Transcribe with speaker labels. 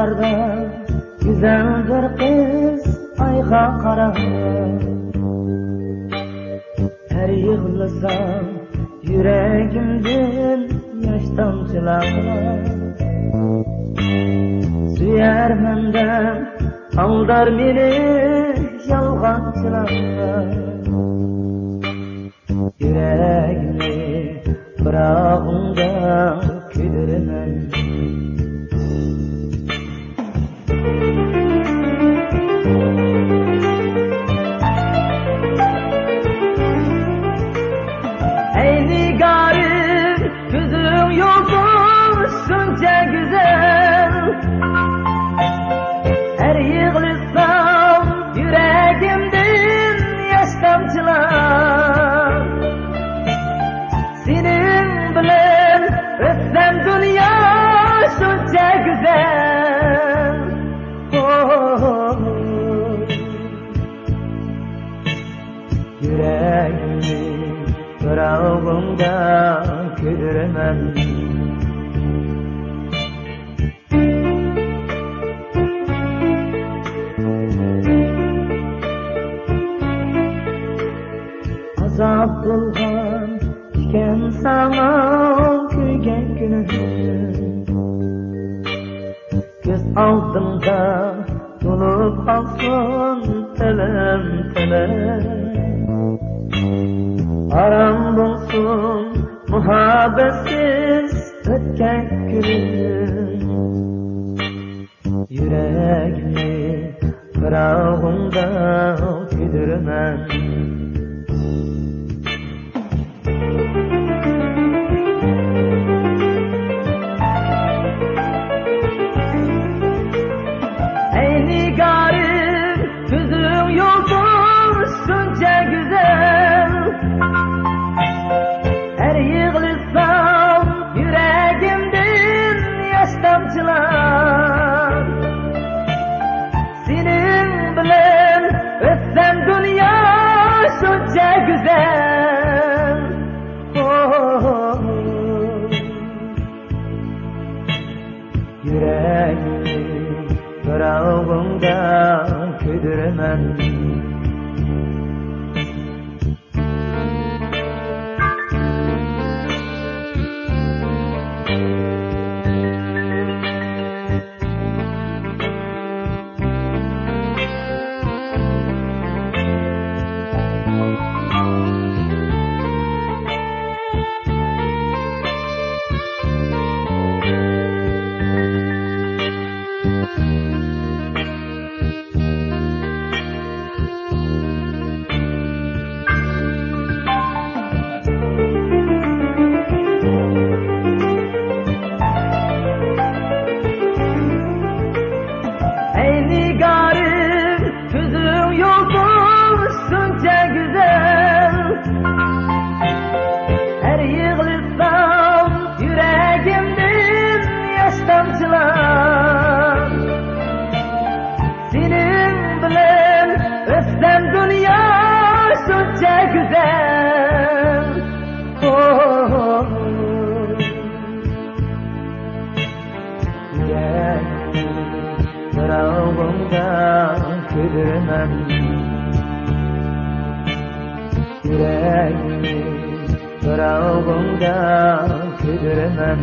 Speaker 1: Yollarda güzel bir kız ayga karar. Her yığılsam yüreğimden yaş damcılar. Süyer menden aldar beni yalgancılar. Yüreğimi bırağımda küdürmem. Ey nigarım, gözüm yolsun şunca güzel. Her yığılsam yüreğimden yaş damcılar. Senin bilen ötsem dünya şunca güzel. Oh. Yüreğimi bırağımda küdürmem. Azap bulgan iken sana kuygen günüm. Göz aldımda dolup kalsın telem telem. Aram bulsun muhabbetsiz ötken günüm. Yüreğimi bırağımda küdürmem. Ey nigarım, gözüm yolsun şunca güzel. Her yığılsam yüreğimden yaş damcılar. Senin bilen ötsem dünya şunca güzel. Oh. Yüreğimi bırağımda küdürmem. Ey nigarım, gözüm yolsun şunca güzel. Her yığılsam yüreğimden yaş damcılar. Senin bilen ötsem dünya şunca güzel. Oh. Bırağımda küdürmem. Yüreğimi bırağımda küdürmem.